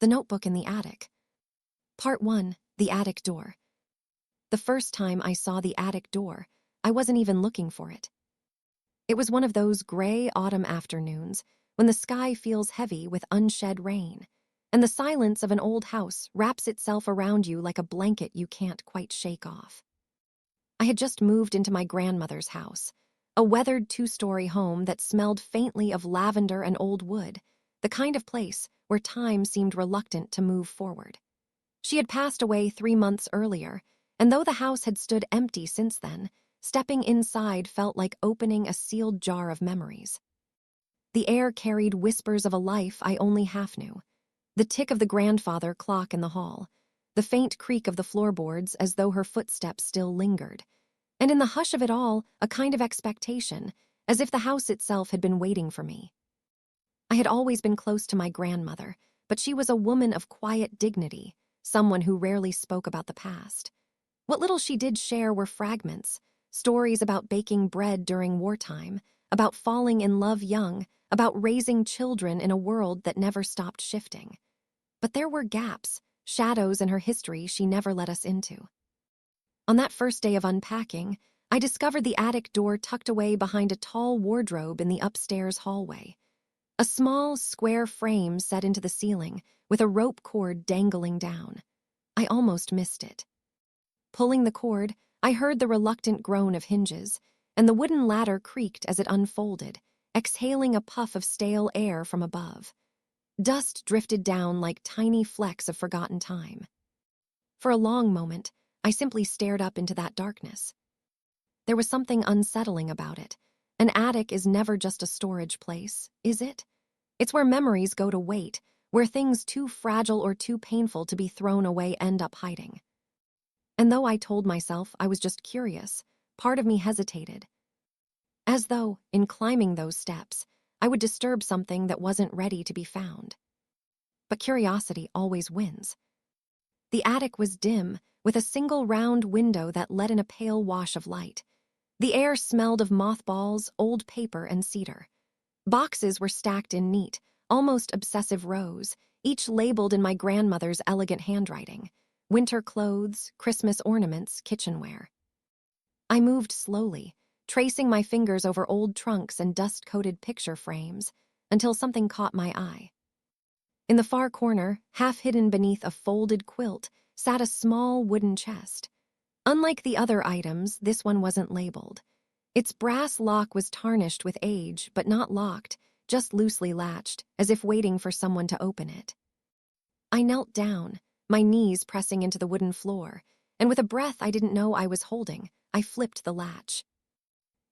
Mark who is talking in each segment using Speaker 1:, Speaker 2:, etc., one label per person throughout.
Speaker 1: The Notebook in the Attic. Part 1. The Attic Door. The first time I saw the attic door, I wasn't even looking for it. It was one of those gray autumn afternoons when the sky feels heavy with unshed rain, and the silence of an old house wraps itself around you like a blanket you can't quite shake off. I had just moved into my grandmother's house, a weathered two-story home that smelled faintly of lavender and old wood, the kind of place where time seemed reluctant to move forward. She had passed away 3 months earlier, and though the house had stood empty since then, stepping inside felt like opening a sealed jar of memories. The air carried whispers of a life I only half knew. The tick of the grandfather clock in the hall, the faint creak of the floorboards as though her footsteps still lingered, and in the hush of it all, a kind of expectation, as if the house itself had been waiting for me. I had always been close to my grandmother, but she was a woman of quiet dignity, someone who rarely spoke about the past. What little she did share were fragments, stories about baking bread during wartime, about falling in love young, about raising children in a world that never stopped shifting. But there were gaps, shadows in her history she never let us into. On that first day of unpacking, I discovered the attic door tucked away behind a tall wardrobe in the upstairs hallway. A small, square frame set into the ceiling, with a rope cord dangling down. I almost missed it. Pulling the cord, I heard the reluctant groan of hinges, and the wooden ladder creaked as it unfolded, exhaling a puff of stale air from above. Dust drifted down like tiny flecks of forgotten time. For a long moment, I simply stared up into that darkness. There was something unsettling about it. An attic is never just a storage place, is it? It's where memories go to wait, where things too fragile or too painful to be thrown away end up hiding. And though I told myself I was just curious, part of me hesitated. As though, in climbing those steps, I would disturb something that wasn't ready to be found. But curiosity always wins. The attic was dim, with a single round window that let in a pale wash of light. The air smelled of mothballs, old paper, and cedar. Boxes were stacked in neat, almost obsessive rows, each labeled in my grandmother's elegant handwriting. Winter clothes, Christmas ornaments, kitchenware. I moved slowly, tracing my fingers over old trunks and dust-coated picture frames, until something caught my eye. In the far corner, half hidden beneath a folded quilt, sat a small wooden chest. Unlike the other items, this one wasn't labeled. Its brass lock was tarnished with age, but not locked, just loosely latched, as if waiting for someone to open it. I knelt down, my knees pressing into the wooden floor, and with a breath I didn't know I was holding, I flipped the latch.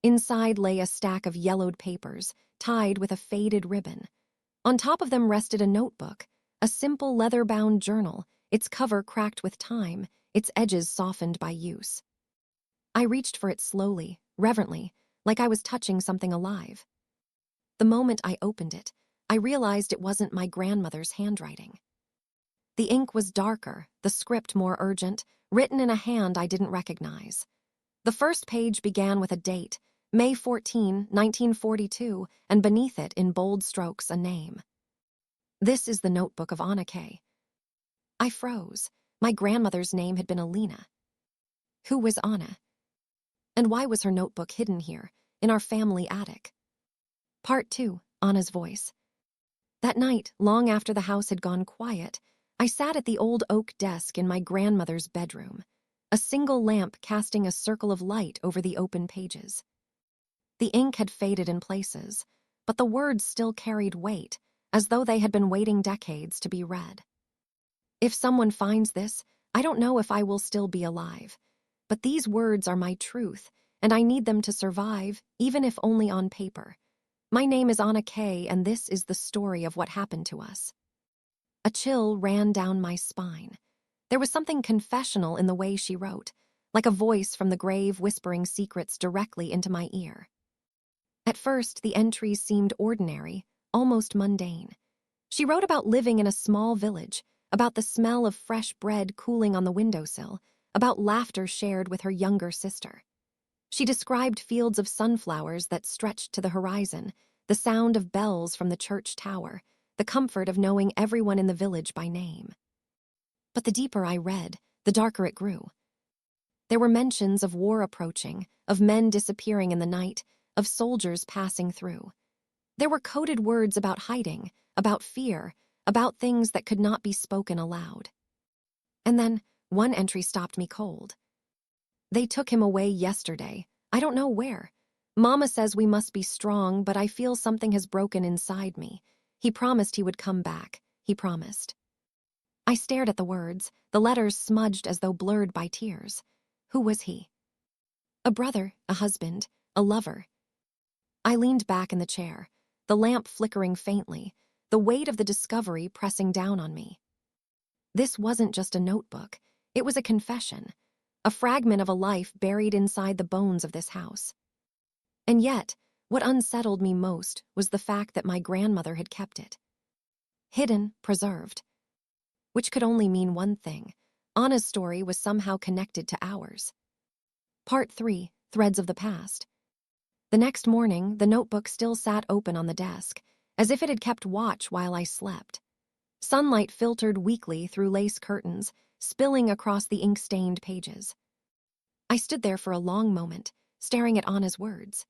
Speaker 1: Inside lay a stack of yellowed papers, tied with a faded ribbon. On top of them rested a notebook, a simple leather-bound journal, its cover cracked with time, its edges softened by use. I reached for it slowly, reverently, like I was touching something alive. The moment I opened it, I realized it wasn't my grandmother's handwriting. The ink was darker, the script more urgent, written in a hand I didn't recognize. The first page began with a date, May 14, 1942, and beneath it, in bold strokes, a name. This is the notebook of Anna K. I froze. My grandmother's name had been Alina. Who was Anna? And why was her notebook hidden here, in our family attic? Part 2, Anna's voice. That night, long after the house had gone quiet, I sat at the old oak desk in my grandmother's bedroom, a single lamp casting a circle of light over the open pages. The ink had faded in places, but the words still carried weight, as though they had been waiting decades to be read. If someone finds this, I don't know if I will still be alive, but these words are my truth, and I need them to survive, even if only on paper. My name is Anna K., and this is the story of what happened to us. A chill ran down my spine. There was something confessional in the way she wrote, like a voice from the grave whispering secrets directly into my ear. At first, the entries seemed ordinary, almost mundane. She wrote about living in a small village, about the smell of fresh bread cooling on the windowsill, about laughter shared with her younger sister. She described fields of sunflowers that stretched to the horizon, the sound of bells from the church tower, the comfort of knowing everyone in the village by name. But the deeper I read, the darker it grew. There were mentions of war approaching, of men disappearing in the night, of soldiers passing through. There were coded words about hiding, about fear, about things that could not be spoken aloud. And then, one entry stopped me cold. They took him away yesterday. I don't know where. Mama says we must be strong, but I feel something has broken inside me. He promised he would come back. He promised. I stared at the words, the letters smudged as though blurred by tears. Who was he? A brother, a husband, a lover. I leaned back in the chair, the lamp flickering faintly, the weight of the discovery pressing down on me. This wasn't just a notebook. It was a confession, a fragment of a life buried inside the bones of this house. And yet, what unsettled me most was the fact that my grandmother had kept it. Hidden, preserved. Which could only mean one thing. Anna's story was somehow connected to ours. Part 3, Threads of the Past. The next morning, the notebook still sat open on the desk, as if it had kept watch while I slept. Sunlight filtered weakly through lace curtains, spilling across the ink-stained pages. I stood there for a long moment, staring at Anna's words.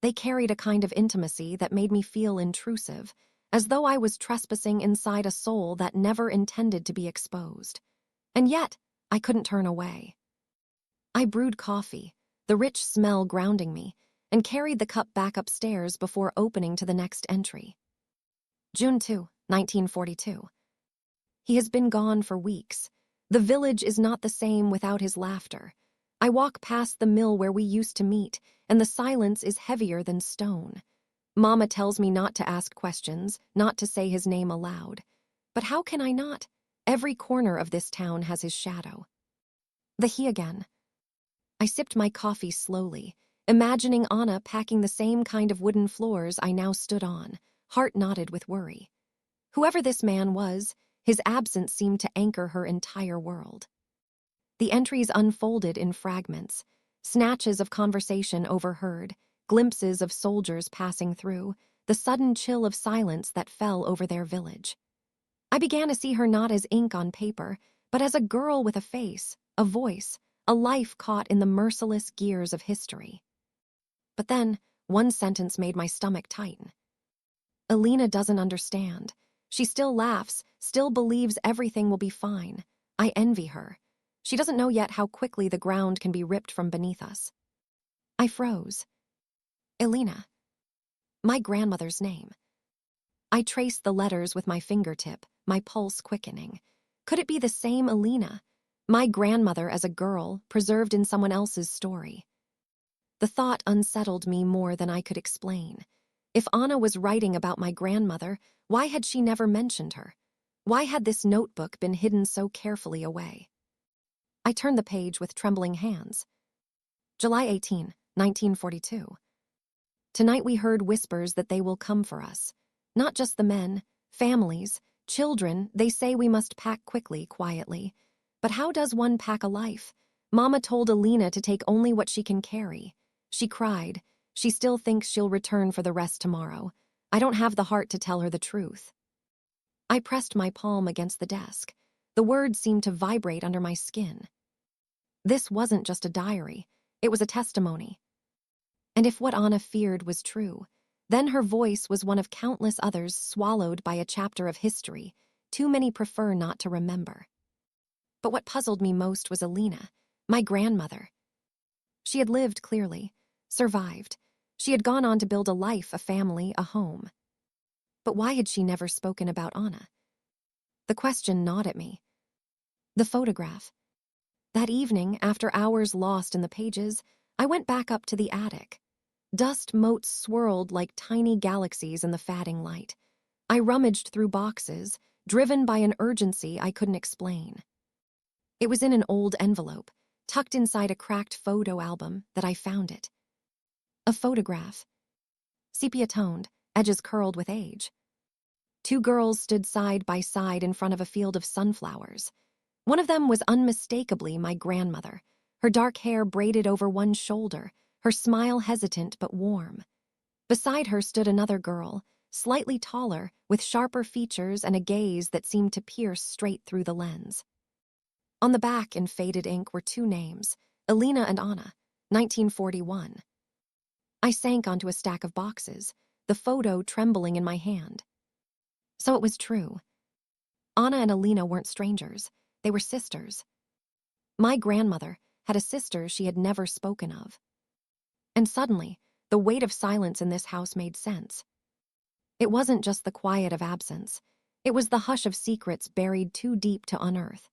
Speaker 1: They carried a kind of intimacy that made me feel intrusive, as though I was trespassing inside a soul that never intended to be exposed. And yet, I couldn't turn away. I brewed coffee, the rich smell grounding me, and carried the cup back upstairs before opening to the next entry. June 2, 1942. He has been gone for weeks. The village is not the same without his laughter. I walk past the mill where we used to meet, and the silence is heavier than stone. Mama tells me not to ask questions, not to say his name aloud. But how can I not? Every corner of this town has his shadow. The he again. I sipped my coffee slowly, imagining Anna packing the same kind of wooden floors I now stood on, heart knotted with worry. Whoever this man was, his absence seemed to anchor her entire world. The entries unfolded in fragments, snatches of conversation overheard, glimpses of soldiers passing through, the sudden chill of silence that fell over their village. I began to see her not as ink on paper, but as a girl with a face, a voice, a life caught in the merciless gears of history. But then, one sentence made my stomach tighten. Alina doesn't understand. She still laughs, still believes everything will be fine. I envy her. She doesn't know yet how quickly the ground can be ripped from beneath us. I froze. Alina. My grandmother's name. I traced the letters with my fingertip, my pulse quickening. Could it be the same Alina? My grandmother as a girl, preserved in someone else's story. The thought unsettled me more than I could explain. If Anna was writing about my grandmother, why had she never mentioned her? Why had this notebook been hidden so carefully away? I turned the page with trembling hands. July 18, 1942. Tonight we heard whispers that they will come for us. Not just the men, families, children. They say we must pack quickly, quietly. But how does one pack a life? Mama told Alina to take only what she can carry. She cried. She still thinks she'll return for the rest tomorrow. I don't have the heart to tell her the truth. I pressed my palm against the desk. The words seemed to vibrate under my skin. This wasn't just a diary. It was a testimony. And if what Anna feared was true, then her voice was one of countless others swallowed by a chapter of history too many prefer not to remember. But what puzzled me most was Alina, my grandmother. She had lived clearly, survived. She had gone on to build a life, a family, a home. But why had she never spoken about Anna? The question gnawed at me. The photograph. That evening, after hours lost in the pages, I went back up to the attic. Dust motes swirled like tiny galaxies in the fading light. I rummaged through boxes, driven by an urgency I couldn't explain. It was in an old envelope, tucked inside a cracked photo album, that I found it. A photograph. Sepia-toned, edges curled with age. Two girls stood side by side in front of a field of sunflowers. One of them was unmistakably my grandmother, her dark hair braided over one shoulder, her smile hesitant but warm. Beside her stood another girl, slightly taller, with sharper features and a gaze that seemed to pierce straight through the lens. On the back in faded ink were two names, Elena and Anna, 1941. I sank onto a stack of boxes, the photo trembling in my hand. So it was true. Anna and Elena weren't strangers, they were sisters. My grandmother had a sister she had never spoken of. And suddenly, the weight of silence in this house made sense. It wasn't just the quiet of absence, it was the hush of secrets buried too deep to unearth.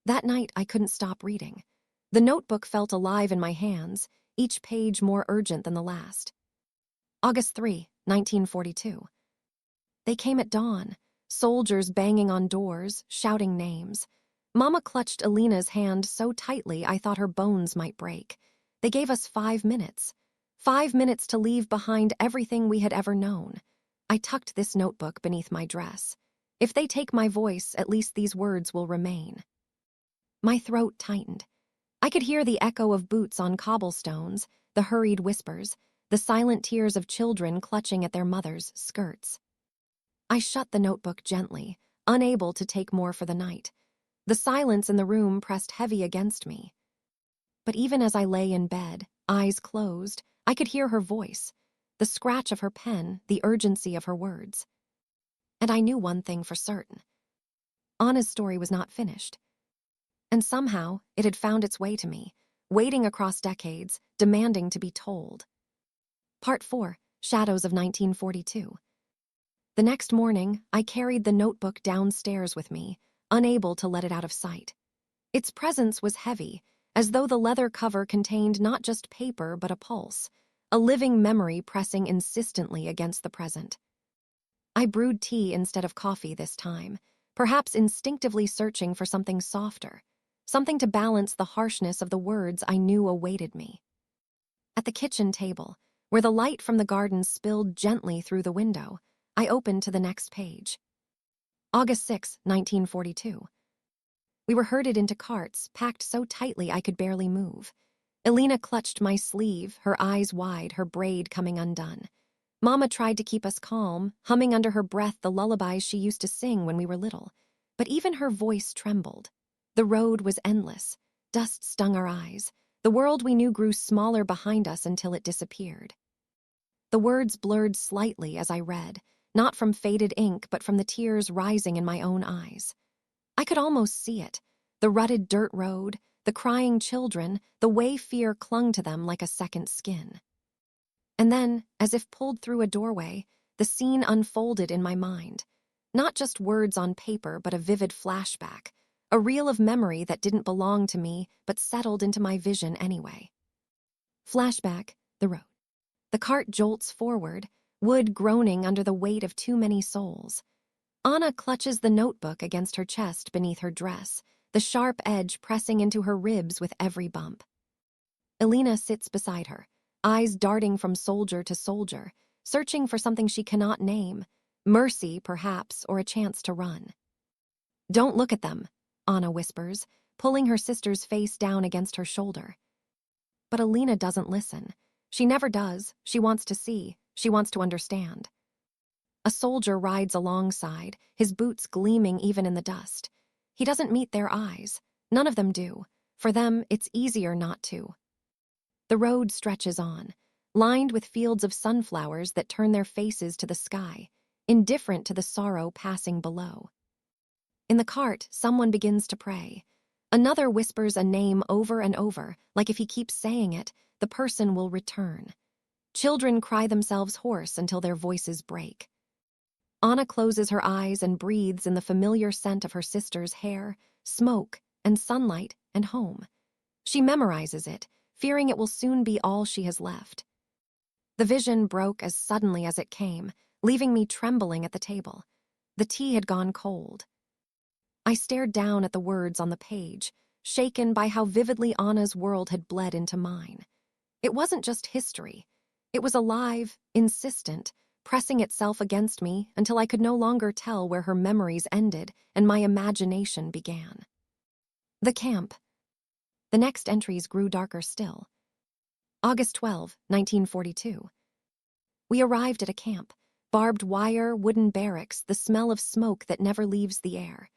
Speaker 1: That night, I couldn't stop reading. The notebook felt alive in my hands, each page more urgent than the last. August 3, 1942. They came at dawn, soldiers banging on doors, shouting names. Mama clutched Elena's hand so tightly I thought her bones might break. They gave us 5 minutes. 5 minutes to leave behind everything we had ever known. I tucked this notebook beneath my dress. If they take my voice, at least these words will remain. My throat tightened. I could hear the echo of boots on cobblestones, the hurried whispers, the silent tears of children clutching at their mothers' skirts. I shut the notebook gently, unable to take more for the night. The silence in the room pressed heavy against me. But even as I lay in bed, eyes closed, I could hear her voice, the scratch of her pen, the urgency of her words. And I knew one thing for certain. Anna's story was not finished. And somehow, it had found its way to me, waiting across decades, demanding to be told. Part 4, Shadows of 1942. The next morning, I carried the notebook downstairs with me, unable to let it out of sight. Its presence was heavy, as though the leather cover contained not just paper but a pulse, a living memory pressing insistently against the present. I brewed tea instead of coffee this time, perhaps instinctively searching for something softer, something to balance the harshness of the words I knew awaited me. At the kitchen table, where the light from the garden spilled gently through the window, I opened to the next page. August 6, 1942. We were herded into carts, packed so tightly I could barely move. Elena clutched my sleeve, her eyes wide, her braid coming undone. Mama tried to keep us calm, humming under her breath the lullabies she used to sing when we were little. But even her voice trembled. The road was endless. Dust stung our eyes. The world we knew grew smaller behind us until it disappeared. The words blurred slightly as I read, not from faded ink but from the tears rising in my own eyes. I could almost see it, the rutted dirt road, the crying children, the way fear clung to them like a second skin. And then, as if pulled through a doorway, the scene unfolded in my mind. Not just words on paper but a vivid flashback, a reel of memory that didn't belong to me but settled into my vision anyway. Flashback, the road. The cart jolts forward, wood groaning under the weight of too many souls. Anna clutches the notebook against her chest beneath her dress, the sharp edge pressing into her ribs with every bump. Elena sits beside her, eyes darting from soldier to soldier, searching for something she cannot name, mercy, perhaps, or a chance to run. "Don't look at them," Anna whispers, pulling her sister's face down against her shoulder. But Elena doesn't listen. She never does. She wants to see. She wants to understand. A soldier rides alongside, his boots gleaming even in the dust. He doesn't meet their eyes. None of them do. For them, it's easier not to. The road stretches on, lined with fields of sunflowers that turn their faces to the sky, indifferent to the sorrow passing below. In the cart, someone begins to pray. Another whispers a name over and over, like if he keeps saying it, the person will return. Children cry themselves hoarse until their voices break. Anna closes her eyes and breathes in the familiar scent of her sister's hair, smoke, and sunlight, and home. She memorizes it, fearing it will soon be all she has left. The vision broke as suddenly as it came, leaving me trembling at the table. The tea had gone cold. I stared down at the words on the page, shaken by how vividly Anna's world had bled into mine. It wasn't just history. It was alive, insistent, pressing itself against me until I could no longer tell where her memories ended and my imagination began. The camp. The next entries grew darker still. August 12, 1942. We arrived at a camp, Barbed wire, wooden barracks, the smell of smoke that never leaves the air.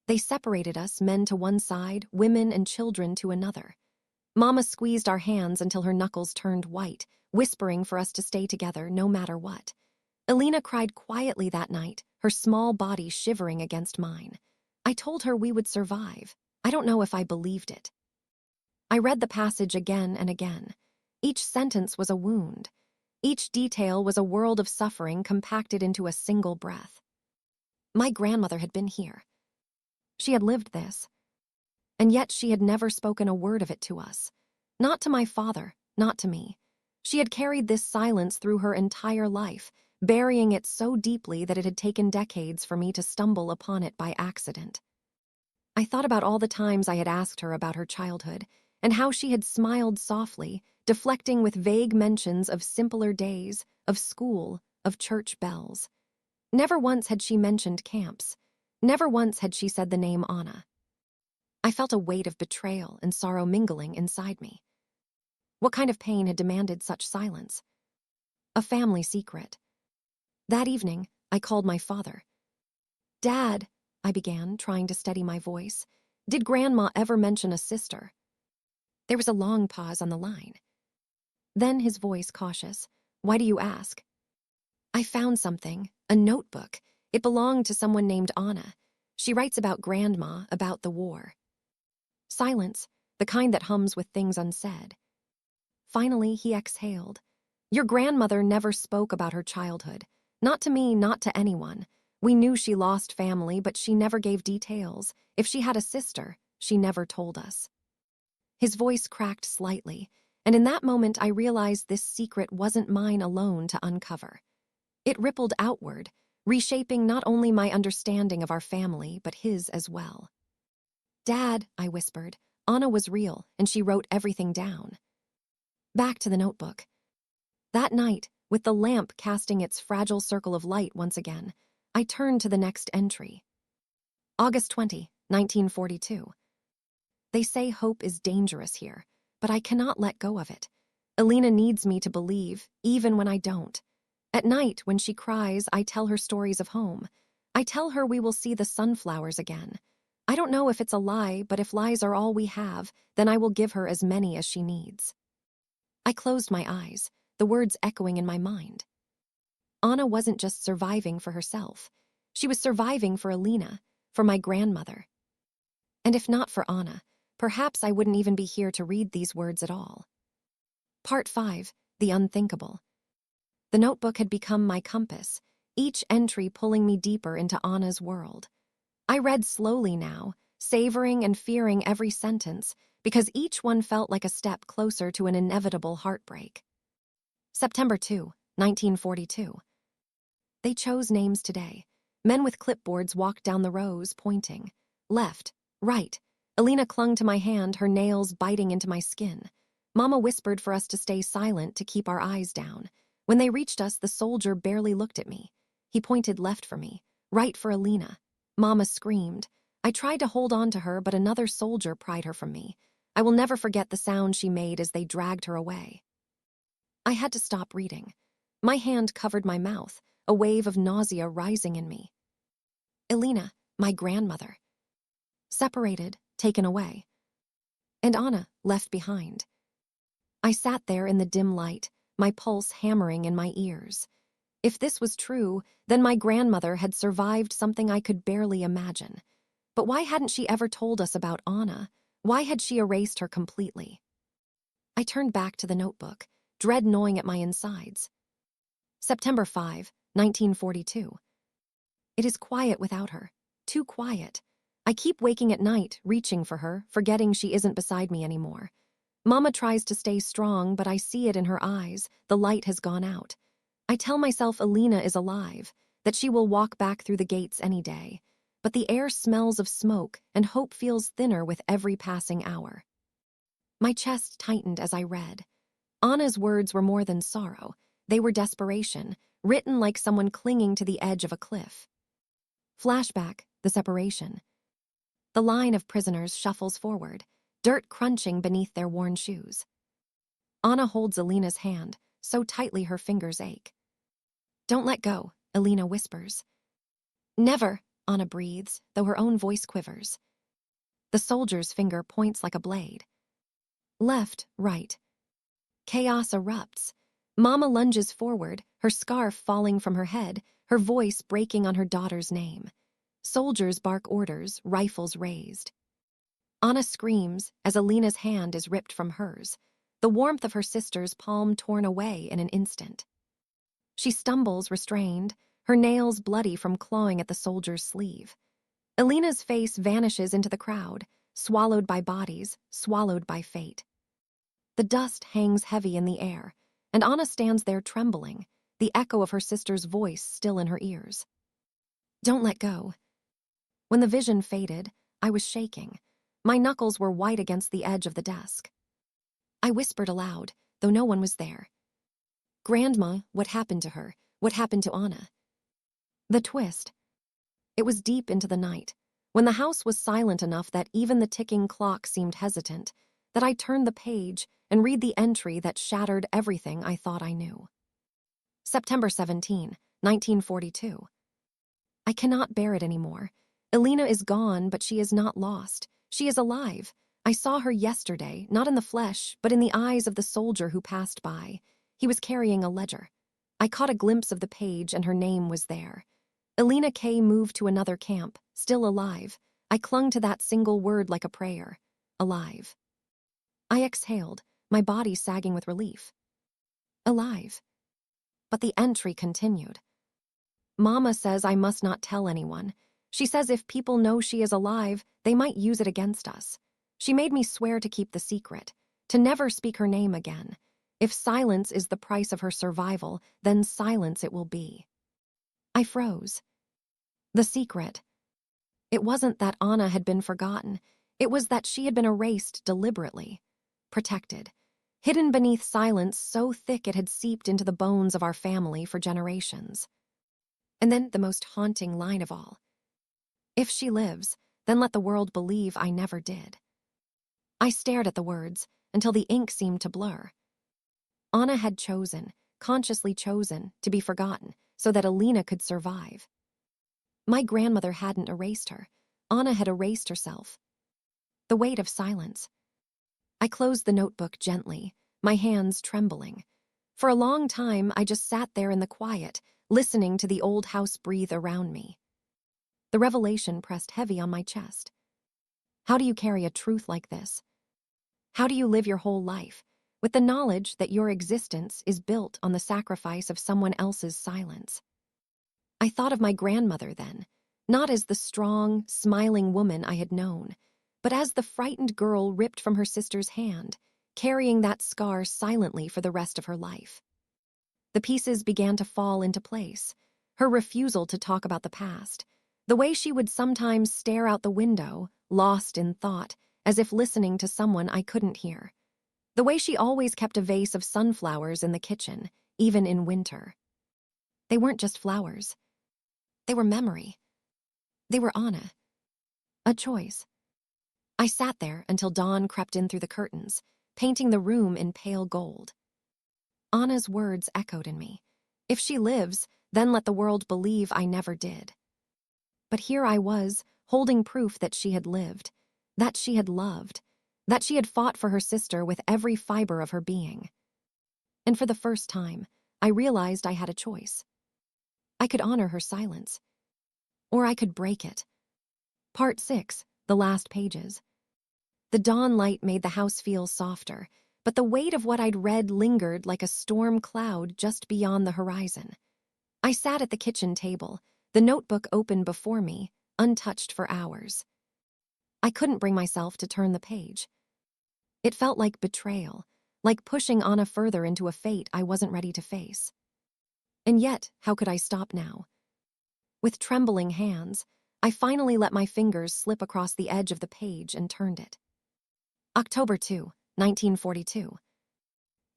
Speaker 1: They separated us, men to one side, women and children to another. Mama squeezed our hands until her knuckles turned white, whispering for us to stay together no matter what. Alina cried quietly that night, her small body shivering against mine. I told her we would survive. I don't know if I believed it. I read the passage again and again. Each sentence was a wound. Each detail was a world of suffering compacted into a single breath. My grandmother had been here. She had lived this. And yet she had never spoken a word of it to us. Not to my father, not to me. She had carried this silence through her entire life, burying it so deeply that it had taken decades for me to stumble upon it by accident. I thought about all the times I had asked her about her childhood, and how she had smiled softly, deflecting with vague mentions of simpler days, of school, of church bells. Never once had she mentioned camps. Never once had she said the name Anna. I felt a weight of betrayal and sorrow mingling inside me. What kind of pain had demanded such silence? A family secret. That evening, I called my father. "Dad," I began, trying to steady my voice, "did Grandma ever mention a sister?" There was a long pause on the line. Then his voice cautious. "Why do you ask?" "I found something, a notebook. It belonged to someone named Anna. She writes about Grandma, about the war." Silence, the kind that hums with things unsaid. Finally, he exhaled. "Your grandmother never spoke about her childhood. Not to me, not to anyone. We knew she lost family, but she never gave details. If she had a sister, she never told us." His voice cracked slightly, and in that moment I realized this secret wasn't mine alone to uncover. It rippled outward, reshaping not only my understanding of our family, but his as well. "Dad," I whispered, "Anna was real, and she wrote everything down." Back to the notebook. That night, with the lamp casting its fragile circle of light once again, I turned to the next entry. August 20, 1942. They say hope is dangerous here, but I cannot let go of it. Alina needs me to believe, even when I don't. At night, when she cries, I tell her stories of home. I tell her we will see the sunflowers again. I don't know if it's a lie, but if lies are all we have, then I will give her as many as she needs. I closed my eyes, the words echoing in my mind. Anna wasn't just surviving for herself. She was surviving for Alina, for my grandmother. And if not for Anna, perhaps I wouldn't even be here to read these words at all. Part 5, The Unthinkable. The notebook had become my compass, each entry pulling me deeper into Anna's world. I read slowly now, savoring and fearing every sentence, because each one felt like a step closer to an inevitable heartbreak. September 2, 1942. They chose names today. Men with clipboards walked down the rows, pointing. Left, right. Alina clung to my hand, her nails biting into my skin. Mama whispered for us to stay silent, to keep our eyes down. When they reached us, the soldier barely looked at me. He pointed left for me, right for Alina. Mama screamed. I tried to hold on to her, but another soldier pried her from me. I will never forget the sound she made as they dragged her away. I had to stop reading. My hand covered my mouth, a wave of nausea rising in me. Alina, my grandmother. Separated, taken away. And Anna, left behind. I sat there in the dim light, my pulse hammering in my ears. If this was true, then my grandmother had survived something I could barely imagine. But why hadn't she ever told us about Anna? Why had she erased her completely? I turned back to the notebook, dread gnawing at my insides. September 5, 1942. It is quiet without her. Too quiet. I keep waking at night, reaching for her, forgetting she isn't beside me anymore. Mama tries to stay strong, but I see it in her eyes. The light has gone out. I tell myself Alina is alive, that she will walk back through the gates any day. But the air smells of smoke, and hope feels thinner with every passing hour. My chest tightened as I read. Anna's words were more than sorrow. They were desperation, written like someone clinging to the edge of a cliff. Flashback, the separation. The line of prisoners shuffles forward, dirt crunching beneath their worn shoes. Anna holds Alina's hand, so tightly her fingers ache. "Don't let go," Alina whispers. Never, Anna breathes, though her own voice quivers. The soldier's finger points like a blade. Left, right. Chaos erupts. Mama lunges forward, her scarf falling from her head, her voice breaking on her daughter's name. Soldiers bark orders, rifles raised. Anna screams as Alina's hand is ripped from hers, the warmth of her sister's palm torn away in an instant. She stumbles, restrained, her nails bloody from clawing at the soldier's sleeve. Alina's face vanishes into the crowd, swallowed by bodies, swallowed by fate. The dust hangs heavy in the air, and Anna stands there trembling, the echo of her sister's voice still in her ears. Don't let go. When the vision faded, I was shaking. My knuckles were white against the edge of the desk. I whispered aloud, though no one was there. Grandma, what happened to her? What happened to Anna? The twist. It was deep into the night, when the house was silent enough that even the ticking clock seemed hesitant, that I turned the page and read the entry that shattered everything I thought I knew. September 17, 1942. I cannot bear it anymore. Alina is gone, but she is not lost. She is alive. I saw her yesterday, not in the flesh, but in the eyes of the soldier who passed by. He was carrying a ledger. I caught a glimpse of the page, and her name was there. Alina K. moved to another camp, still alive. I clung to that single word like a prayer. Alive. I exhaled, my body sagging with relief. Alive. But the entry continued. Mama says I must not tell anyone. She says if people know she is alive, they might use it against us. She made me swear to keep the secret, to never speak her name again. If silence is the price of her survival, then silence it will be. I froze. The secret. It wasn't that Anna had been forgotten. It was that she had been erased deliberately. Protected. Hidden beneath silence so thick it had seeped into the bones of our family for generations. And then the most haunting line of all. If she lives, then let the world believe I never did. I stared at the words until the ink seemed to blur. Anna had chosen, consciously chosen, to be forgotten so that Alina could survive. My grandmother hadn't erased her. Anna had erased herself. The weight of silence. I closed the notebook gently, my hands trembling. For a long time, I just sat there in the quiet, listening to the old house breathe around me. The revelation pressed heavy on my chest. How do you carry a truth like this? How do you live your whole life with the knowledge that your existence is built on the sacrifice of someone else's silence? I thought of my grandmother then, not as the strong, smiling woman I had known, but as the frightened girl ripped from her sister's hand, carrying that scar silently for the rest of her life. The pieces began to fall into place. Her refusal to talk about the past, the way she would sometimes stare out the window, lost in thought, as if listening to someone I couldn't hear. The way she always kept a vase of sunflowers in the kitchen, even in winter. They weren't just flowers. They were memory. They were Anna. A choice. I sat there until dawn crept in through the curtains, painting the room in pale gold. Anna's words echoed in me. If she lives, then let the world believe I never did. But here I was, holding proof that she had lived, that she had loved, that she had fought for her sister with every fiber of her being. And for the first time, I realized I had a choice. I could honor her silence, or I could break it. Part 6, the last pages. The dawn light made the house feel softer, but the weight of what I'd read lingered like a storm cloud just beyond the horizon. I sat at the kitchen table, the notebook open before me, untouched for hours. I couldn't bring myself to turn the page. It felt like betrayal, like pushing Anna further into a fate I wasn't ready to face. And yet, how could I stop now? With trembling hands, I finally let my fingers slip across the edge of the page and turned it. October 2, 1942.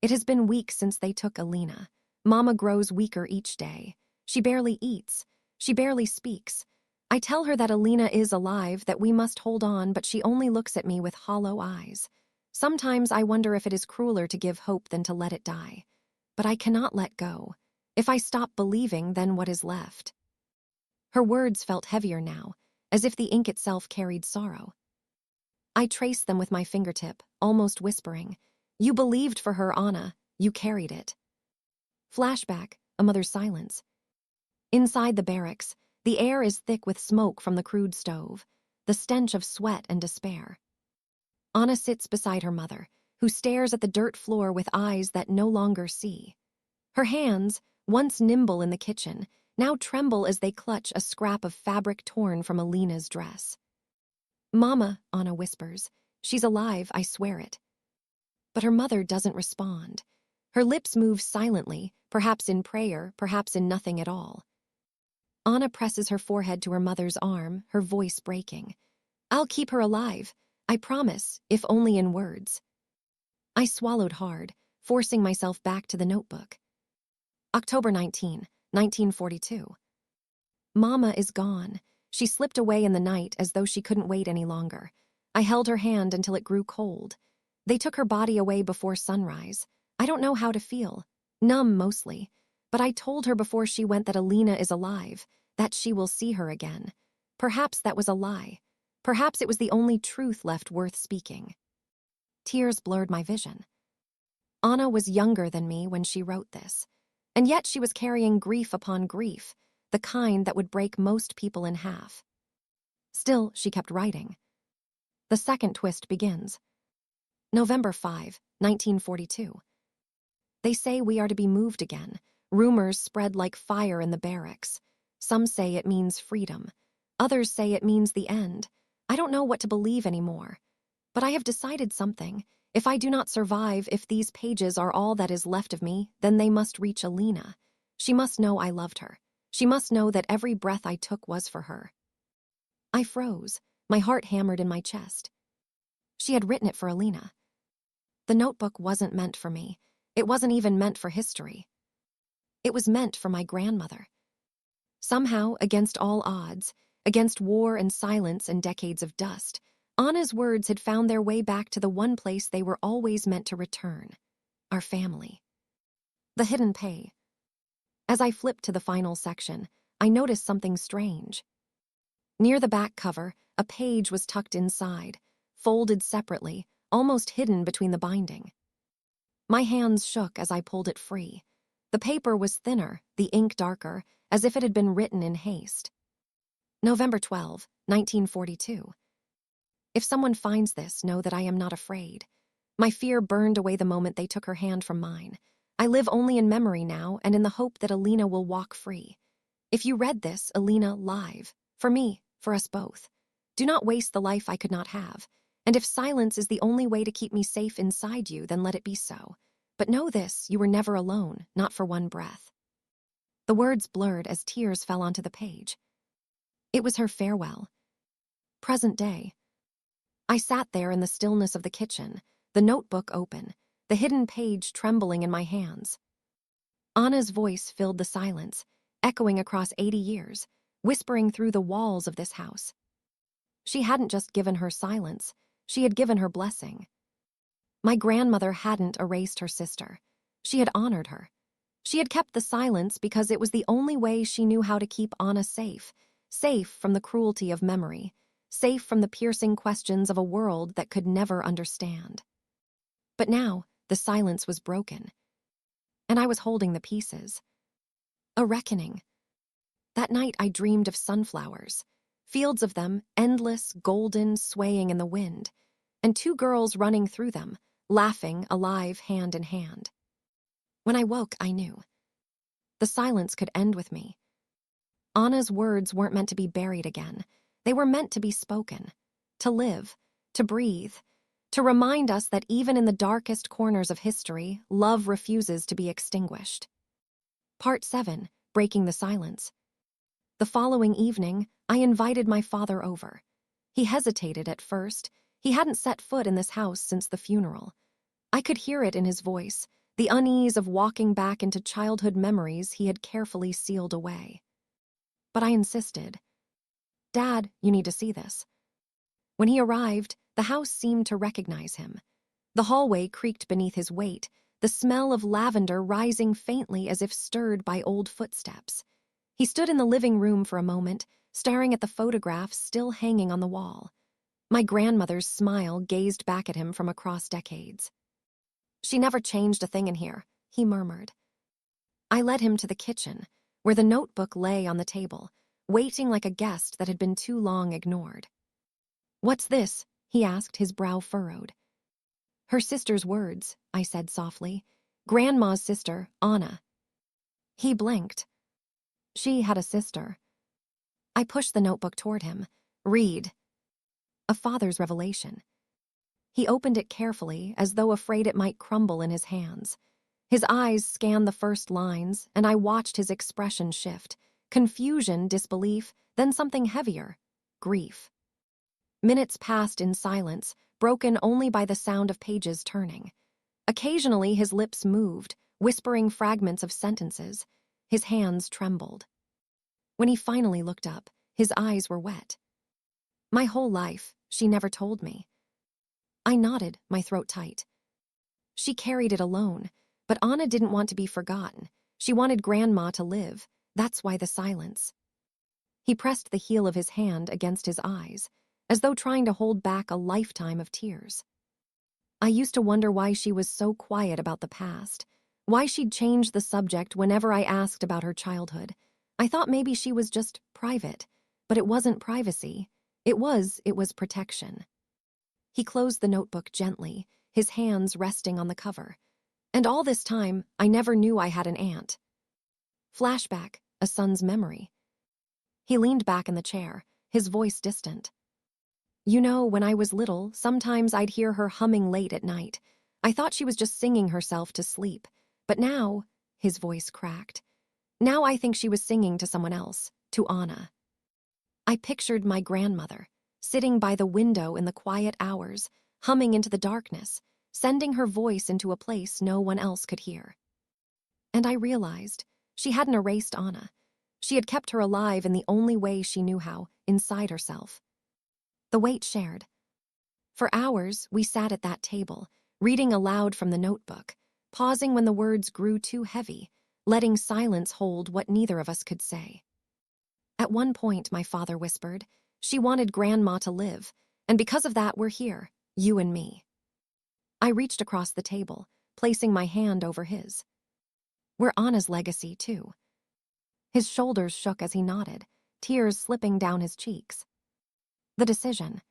Speaker 1: It has been weeks since they took Alina. Mama grows weaker each day. She barely eats. She barely speaks. I tell her that Alina is alive, that we must hold on, but she only looks at me with hollow eyes. Sometimes I wonder if it is crueler to give hope than to let it die. But I cannot let go. If I stop believing, then what is left? Her words felt heavier now, as if the ink itself carried sorrow. I traced them with my fingertip, almost whispering, "You believed for her, Anna. You carried it." Flashback, a mother's silence. Inside the barracks, the air is thick with smoke from the crude stove, the stench of sweat and despair. Anna sits beside her mother, who stares at the dirt floor with eyes that no longer see. Her hands, once nimble in the kitchen, now tremble as they clutch a scrap of fabric torn from Alina's dress. "Mama," Anna whispers. "She's alive, I swear it." But her mother doesn't respond. Her lips move silently, perhaps in prayer, perhaps in nothing at all. Anna presses her forehead to her mother's arm, her voice breaking. "I'll keep her alive. I promise, if only in words." I swallowed hard, forcing myself back to the notebook. October 19, 1942. Mama is gone. She slipped away in the night as though she couldn't wait any longer. I held her hand until it grew cold. They took her body away before sunrise. I don't know how to feel. Numb mostly. But I told her before she went that Alina is alive, that she will see her again. Perhaps that was a lie. Perhaps it was the only truth left worth speaking. Tears blurred my vision. Anna was younger than me when she wrote this. And yet she was carrying grief upon grief, the kind that would break most people in half. Still, she kept writing. The second twist begins. November 5, 1942. They say we are to be moved again. Rumors spread like fire in the barracks. Some say it means freedom. Others say it means the end. I don't know what to believe anymore. But I have decided something. If I do not survive, if these pages are all that is left of me, then they must reach Alina. She must know I loved her. She must know that every breath I took was for her. I froze, my heart hammered in my chest. She had written it for Alina. The notebook wasn't meant for me. It wasn't even meant for history. It was meant for my grandmother. Somehow, against all odds, against war and silence and decades of dust, Anna's words had found their way back to the one place they were always meant to return: our family. The hidden pay. As I flipped to the final section, I noticed something strange. Near the back cover, a page was tucked inside, folded separately, almost hidden between the binding. My hands shook as I pulled it free. The paper was thinner, the ink darker, as if it had been written in haste. November 12, 1942. If someone finds this, know that I am not afraid. My fear burned away the moment they took her hand from mine. I live only in memory now and in the hope that Alina will walk free. If you read this, Alina, live, for me, for us both, do not waste the life I could not have. And if silence is the only way to keep me safe inside you, then let it be so. But know this, you were never alone, not for one breath. The words blurred as tears fell onto the page. It was her farewell. Present day. I sat there in the stillness of the kitchen, the notebook open, the hidden page trembling in my hands. Anna's voice filled the silence, echoing across 80 years, whispering through the walls of this house. She hadn't just given her silence, she had given her blessing. My grandmother hadn't erased her sister. She had honored her. She had kept the silence because it was the only way she knew how to keep Anna safe, safe from the cruelty of memory, safe from the piercing questions of a world that could never understand. But now, the silence was broken, and I was holding the pieces. A reckoning. That night I dreamed of sunflowers, fields of them, endless, golden, swaying in the wind, and two girls running through them, laughing, alive, hand in hand. When I woke, I knew. The silence could end with me. Anna's words weren't meant to be buried again. They were meant to be spoken, to live, to breathe, to remind us that even in the darkest corners of history, love refuses to be extinguished. Part 7, Breaking the Silence. The following evening, I invited my father over. He hesitated at first. He hadn't set foot in this house since the funeral. I could hear it in his voice, the unease of walking back into childhood memories he had carefully sealed away. But I insisted. "Dad, you need to see this." When he arrived, the house seemed to recognize him. The hallway creaked beneath his weight, the smell of lavender rising faintly as if stirred by old footsteps. He stood in the living room for a moment, staring at the photographs still hanging on the wall. My grandmother's smile gazed back at him from across decades. "She never changed a thing in here," he murmured. I led him to the kitchen, where the notebook lay on the table, waiting like a guest that had been too long ignored. "What's this?" he asked, his brow furrowed. "Her sister's words," I said softly. "Grandma's sister, Anna." He blinked. "She had a sister." I pushed the notebook toward him. "Read." A father's revelation. He opened it carefully, as though afraid it might crumble in his hands. His eyes scanned the first lines, and I watched his expression shift. Confusion, disbelief, then something heavier. Grief. Minutes passed in silence, broken only by the sound of pages turning. Occasionally his lips moved, whispering fragments of sentences. His hands trembled. When he finally looked up, his eyes were wet. "My whole life, she never told me." I nodded, my throat tight. She carried it alone, but Anna didn't want to be forgotten. She wanted Grandma to live. That's why the silence. He pressed the heel of his hand against his eyes, as though trying to hold back a lifetime of tears. I used to wonder why she was so quiet about the past, why she'd changed the subject whenever I asked about her childhood. I thought maybe she was just private, but it wasn't privacy. It was protection. He closed the notebook gently, his hands resting on the cover. And all this time, I never knew I had an aunt. Flashback, a son's memory. He leaned back in the chair, his voice distant. "You know, when I was little, sometimes I'd hear her humming late at night. I thought she was just singing herself to sleep. But now," his voice cracked, "now I think she was singing to someone else, to Anna." I pictured my grandmother, sitting by the window in the quiet hours, humming into the darkness, sending her voice into a place no one else could hear. And I realized she hadn't erased Anna. She had kept her alive in the only way she knew how, inside herself. The weight shared. For hours, we sat at that table, reading aloud from the notebook, pausing when the words grew too heavy, letting silence hold what neither of us could say. At one point, my father whispered, "She wanted Grandma to live, and because of that, we're here, you and me." I reached across the table, placing my hand over his. "We're Anna's legacy, too." His shoulders shook as he nodded, tears slipping down his cheeks. The decision.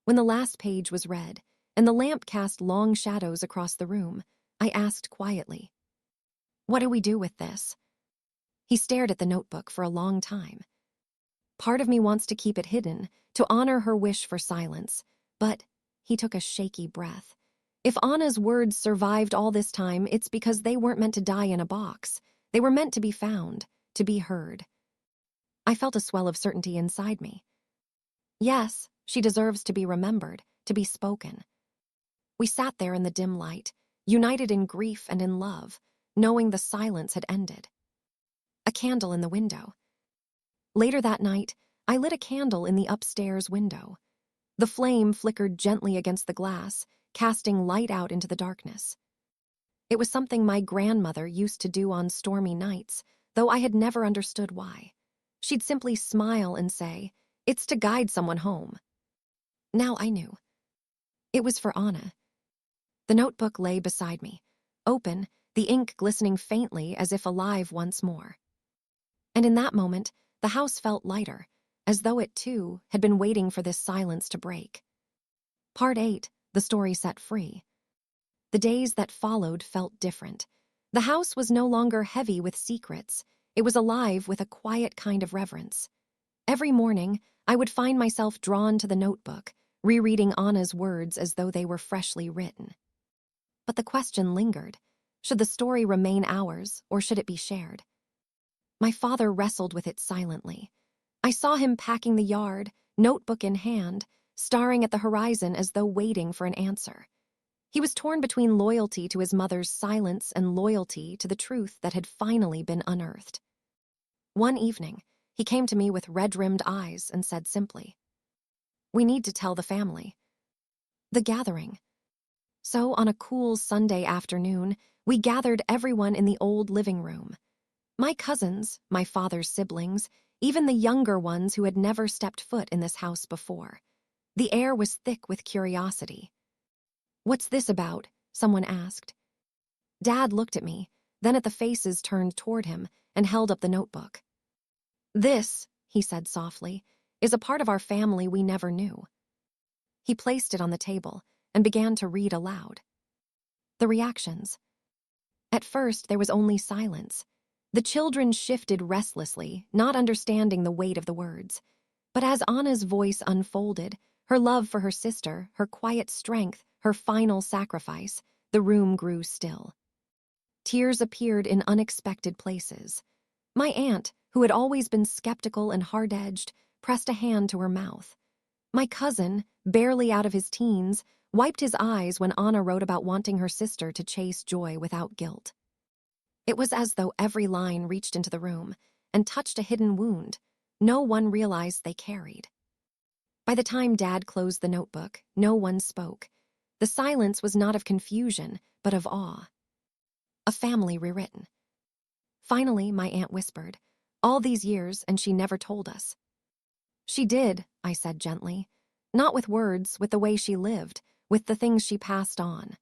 Speaker 1: When the last page was read, and the lamp cast long shadows across the room, I asked quietly, "What do we do with this?" He stared at the notebook for a long time. "Part of me wants to keep it hidden, to honor her wish for silence, but," he took a shaky breath, "if Anna's words survived all this time, it's because they weren't meant to die in a box. They were meant to be found, to be heard." I felt a swell of certainty inside me. Yes, she deserves to be remembered, to be spoken. We sat there in the dim light, united in grief and in love, knowing the silence had ended. A candle in the window. Later that night, I lit a candle in the upstairs window. The flame flickered gently against the glass, casting light out into the darkness. It was something my grandmother used to do on stormy nights, though I had never understood why. She'd simply smile and say, "It's to guide someone home." Now I knew. It was for Anna. The notebook lay beside me, open, the ink glistening faintly as if alive once more. And in that moment, the house felt lighter, as though it, too, had been waiting for this silence to break. Part 8, the story set free. The days that followed felt different. The house was no longer heavy with secrets. It was alive with a quiet kind of reverence. Every morning, I would find myself drawn to the notebook, rereading Anna's words as though they were freshly written. But the question lingered. Should the story remain ours, or should it be shared? My father wrestled with it silently. I saw him packing the yard, notebook in hand, staring at the horizon as though waiting for an answer. He was torn between loyalty to his mother's silence and loyalty to the truth that had finally been unearthed. One evening, he came to me with red-rimmed eyes and said simply, "We need to tell the family." The gathering. So, on a cool Sunday afternoon, we gathered everyone in the old living room. My cousins, my father's siblings, even the younger ones who had never stepped foot in this house before. The air was thick with curiosity. "What's this about?" someone asked. Dad looked at me, then at the faces turned toward him, and held up the notebook. "This," he said softly, "is a part of our family we never knew." He placed it on the table and began to read aloud. The reactions. At first, there was only silence. The children shifted restlessly, not understanding the weight of the words. But as Anna's voice unfolded, her love for her sister, her quiet strength, her final sacrifice, the room grew still. Tears appeared in unexpected places. My aunt, who had always been skeptical and hard-edged, pressed a hand to her mouth. My cousin, barely out of his teens, wiped his eyes when Anna wrote about wanting her sister to chase joy without guilt. It was as though every line reached into the room and touched a hidden wound no one realized they carried. By the time Dad closed the notebook, no one spoke. The silence was not of confusion, but of awe. A family rewritten. Finally, my aunt whispered, "All these years, and she never told us." "She did," I said gently. "Not with words, with the way she lived, with the things she passed on."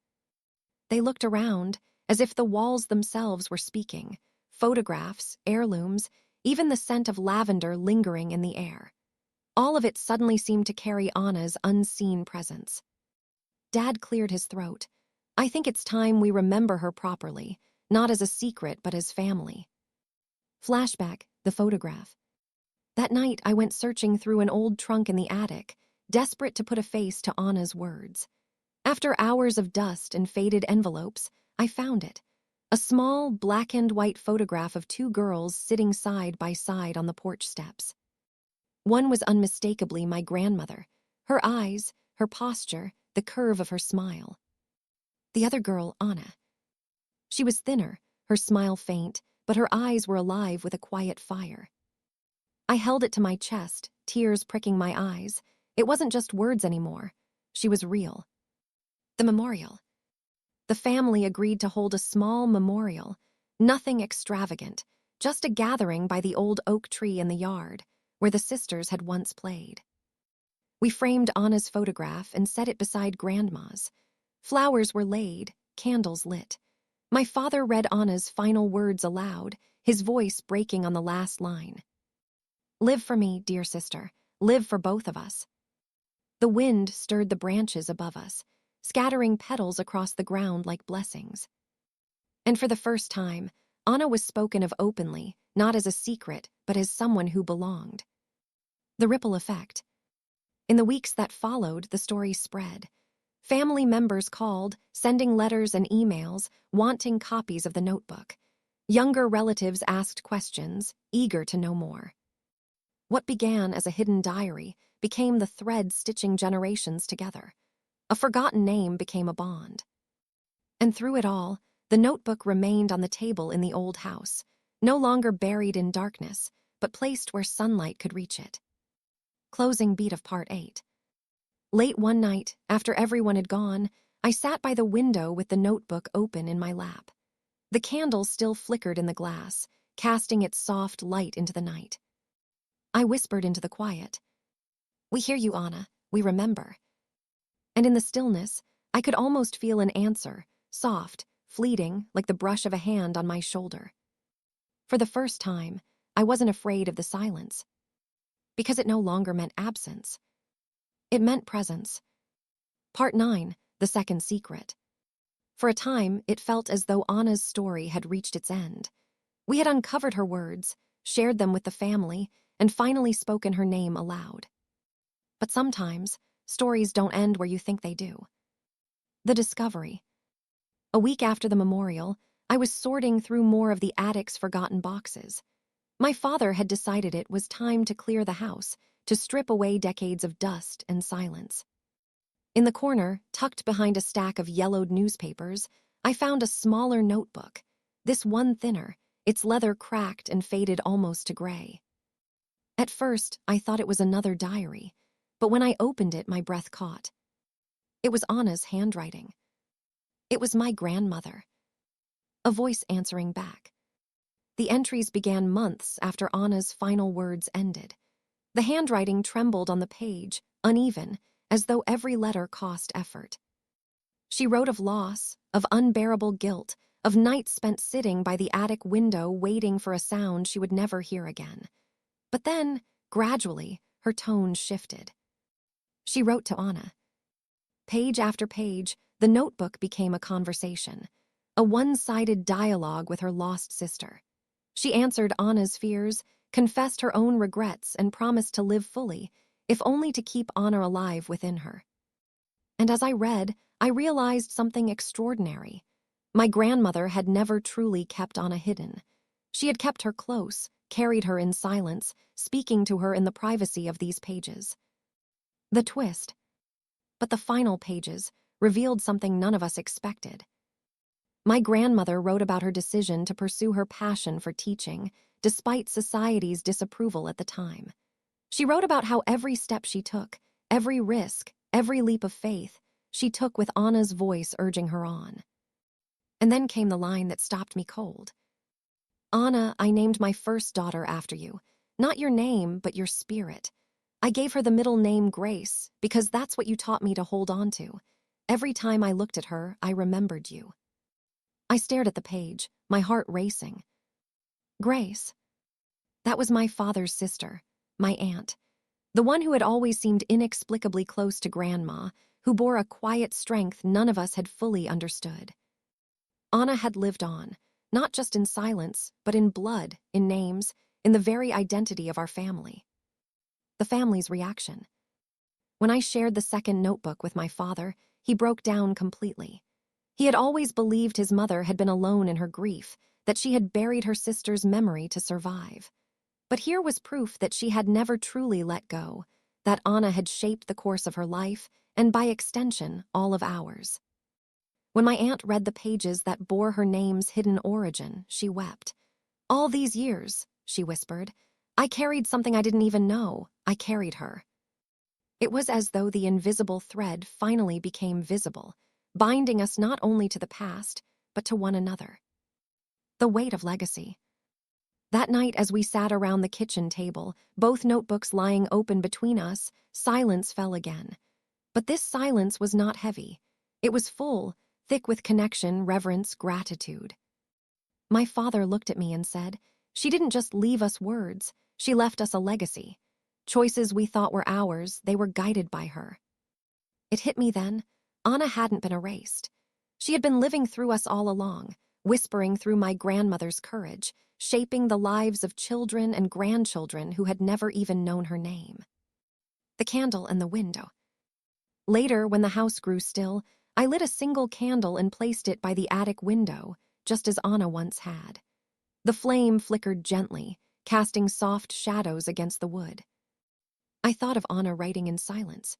Speaker 1: They looked around, as if the walls themselves were speaking. Photographs, heirlooms, even the scent of lavender lingering in the air. All of it suddenly seemed to carry Anna's unseen presence. Dad cleared his throat. "I think it's time we remember her properly, not as a secret but as family." Flashback, the photograph. That night, I went searching through an old trunk in the attic, desperate to put a face to Anna's words. After hours of dust and faded envelopes, I found it. A small, black-and-white photograph of two girls sitting side by side on the porch steps. One was unmistakably my grandmother, her eyes, her posture, the curve of her smile. The other girl, Anna. She was thinner, her smile faint, but her eyes were alive with a quiet fire. I held it to my chest, tears pricking my eyes. It wasn't just words anymore. She was real. The memorial. The family agreed to hold a small memorial, nothing extravagant, just a gathering by the old oak tree in the yard, where the sisters had once played. We framed Anna's photograph and set it beside Grandma's. Flowers were laid, candles lit. My father read Anna's final words aloud, his voice breaking on the last line. "Live for me, dear sister. Live for both of us." The wind stirred the branches above us, scattering petals across the ground like blessings. And for the first time, Anna was spoken of openly, not as a secret, but as someone who belonged. The ripple effect. In the weeks that followed, the story spread. Family members called, sending letters and emails, wanting copies of the notebook. Younger relatives asked questions, eager to know more. What began as a hidden diary became the thread stitching generations together. A forgotten name became a bond. And through it all, the notebook remained on the table in the old house, no longer buried in darkness, but placed where sunlight could reach it. Closing beat of part 8. Late one night, after everyone had gone, I sat by the window with the notebook open in my lap. The candle still flickered in the glass, casting its soft light into the night. I whispered into the quiet, "We hear you, Anna. We remember." And in the stillness, I could almost feel an answer, soft, fleeting, like the brush of a hand on my shoulder. For the first time, I wasn't afraid of the silence, because it no longer meant absence. It meant presence. Part 9, the second secret. For a time, it felt as though Anna's story had reached its end. We had uncovered her words, shared them with the family, and finally spoken her name aloud. But sometimes, stories don't end where you think they do. The discovery. A week after the memorial, I was sorting through more of the attic's forgotten boxes. My father had decided it was time to clear the house, to strip away decades of dust and silence. In the corner, tucked behind a stack of yellowed newspapers, I found a smaller notebook, this one thinner, its leather cracked and faded almost to gray. At first, I thought it was another diary, but when I opened it, my breath caught. It was Anna's handwriting. It was my grandmother. A voice answering back. The entries began months after Anna's final words ended. The handwriting trembled on the page, uneven, as though every letter cost effort. She wrote of loss, of unbearable guilt, of nights spent sitting by the attic window waiting for a sound she would never hear again. But then, gradually, her tone shifted. She wrote to Anna. Page after page, the notebook became a conversation, a one-sided dialogue with her lost sister. She answered Anna's fears, confessed her own regrets, and promised to live fully, if only to keep Anna alive within her. And as I read, I realized something extraordinary. My grandmother had never truly kept Anna hidden. She had kept her close, carried her in silence, speaking to her in the privacy of these pages. The twist, but the final pages, revealed something none of us expected. My grandmother wrote about her decision to pursue her passion for teaching, despite society's disapproval at the time. She wrote about how every step she took, every risk, every leap of faith, she took with Anna's voice urging her on. And then came the line that stopped me cold. Anna, I named my first daughter after you. Not your name, but your spirit. I gave her the middle name Grace, because that's what you taught me to hold on to. Every time I looked at her, I remembered you. I stared at the page, my heart racing. Grace. That was my father's sister, my aunt. The one who had always seemed inexplicably close to Grandma, who bore a quiet strength none of us had fully understood. Anna had lived on, not just in silence, but in blood, in names, in the very identity of our family. The family's reaction. When I shared the second notebook with my father, he broke down completely. He had always believed his mother had been alone in her grief, that she had buried her sister's memory to survive. But here was proof that she had never truly let go, that Anna had shaped the course of her life, and by extension, all of ours. When my aunt read the pages that bore her name's hidden origin, she wept. All these years, she whispered, I carried something I didn't even know. I carried her. It was as though the invisible thread finally became visible, binding us not only to the past, but to one another. The weight of legacy. That night, as we sat around the kitchen table, both notebooks lying open between us, silence fell again. But this silence was not heavy. It was full, thick with connection, reverence, gratitude. My father looked at me and said, she didn't just leave us words, she left us a legacy. Choices we thought were ours, they were guided by her. It hit me then. Anna hadn't been erased. She had been living through us all along, whispering through my grandmother's courage, shaping the lives of children and grandchildren who had never even known her name. The candle and the window. Later, when the house grew still, I lit a single candle and placed it by the attic window, just as Anna once had. The flame flickered gently, casting soft shadows against the wood. I thought of Anna writing in silence.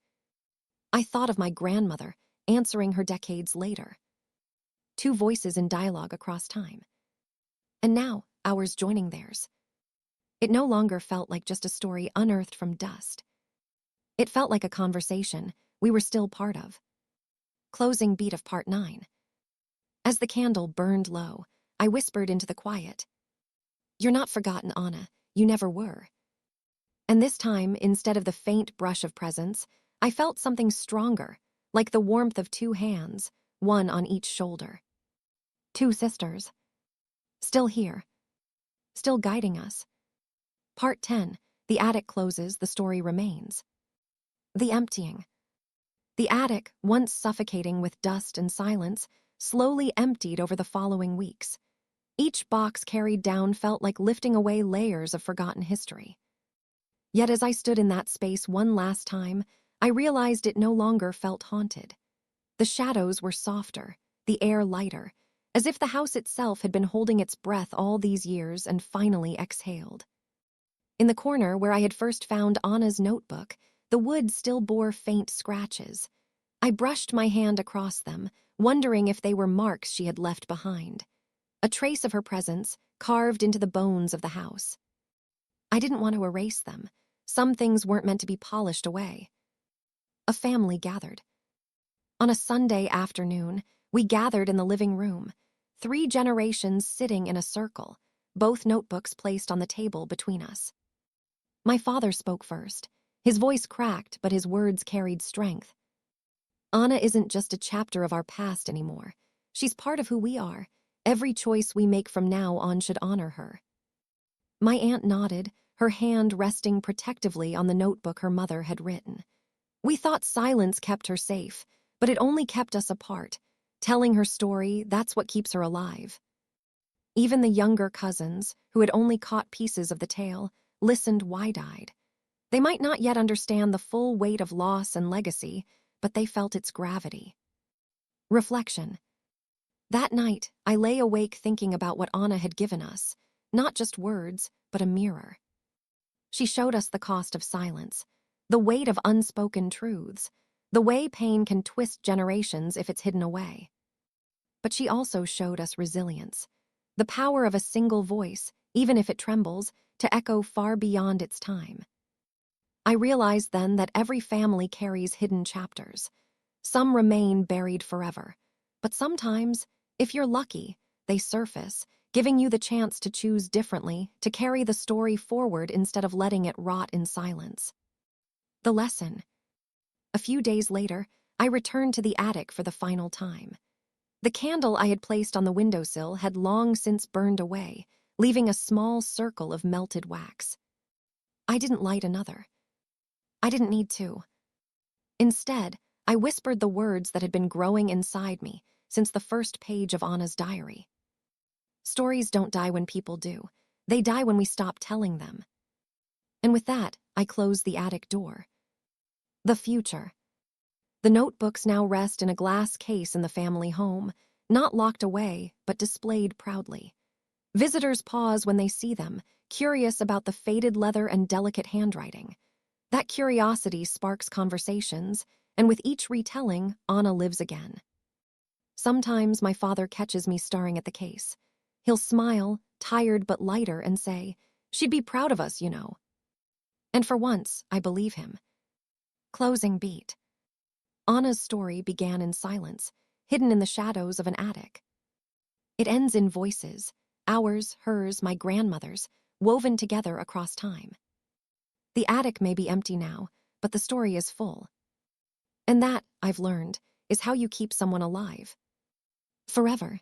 Speaker 1: I thought of my grandmother, answering her decades later. Two voices in dialogue across time. And now, ours joining theirs. It no longer felt like just a story unearthed from dust. It felt like a conversation we were still part of. Closing beat of part 9. As the candle burned low, I whispered into the quiet. You're not forgotten, Anna. You never were. And this time, instead of the faint brush of presence, I felt something stronger, like the warmth of two hands, one on each shoulder. Two sisters. Still here. Still guiding us. Part 10. The attic closes, the story remains. The emptying. The attic, once suffocating with dust and silence, slowly emptied over the following weeks. Each box carried down felt like lifting away layers of forgotten history. Yet as I stood in that space one last time, I realized it no longer felt haunted. The shadows were softer, the air lighter, as if the house itself had been holding its breath all these years and finally exhaled. In the corner where I had first found Anna's notebook, the wood still bore faint scratches. I brushed my hand across them, wondering if they were marks she had left behind. A trace of her presence, carved into the bones of the house. I didn't want to erase them. Some things weren't meant to be polished away. A family gathered. On a Sunday afternoon, We gathered in the living room, 3 generations sitting in a circle, both notebooks placed on the table between us. My father spoke first. His voice cracked, but his words carried strength. Anna isn't just a chapter of our past anymore. She's part of who we are. Every choice we make from now on should honor her. My aunt nodded, her hand resting protectively on the notebook her mother had written. We thought silence kept her safe, but it only kept us apart. Telling her story, that's what keeps her alive. Even the younger cousins, who had only caught pieces of the tale, listened wide-eyed. They might not yet understand the full weight of loss and legacy, but they felt its gravity. Reflection. That night, I lay awake thinking about what Anna had given us, not just words, but a mirror. She showed us the cost of silence, the weight of unspoken truths, the way pain can twist generations if it's hidden away. But she also showed us resilience, the power of a single voice, even if it trembles, to echo far beyond its time. I realized then that every family carries hidden chapters. Some remain buried forever, but sometimes, if you're lucky, they surface, giving you the chance to choose differently, to carry the story forward instead of letting it rot in silence. The lesson. A few days later, I returned to the attic for the final time. The candle I had placed on the windowsill had long since burned away, leaving a small circle of melted wax. I didn't light another. I didn't need to. Instead, I whispered the words that had been growing inside me since the first page of Anna's diary. Stories don't die when people do. They die when we stop telling them. And with that, I closed the attic door. The future. The notebooks now rest in a glass case in the family home, not locked away, but displayed proudly. Visitors pause when they see them, curious about the faded leather and delicate handwriting. That curiosity sparks conversations, and with each retelling, Anna lives again. Sometimes my father catches me staring at the case. He'll smile, tired but lighter, and say, "She'd be proud of us, you know." And for once, I believe him. Closing beat. Anna's story began in silence, hidden in the shadows of an attic. It ends in voices, ours, hers, my grandmother's, woven together across time. The attic may be empty now, but the story is full. And that, I've learned, is how you keep someone alive. Forever.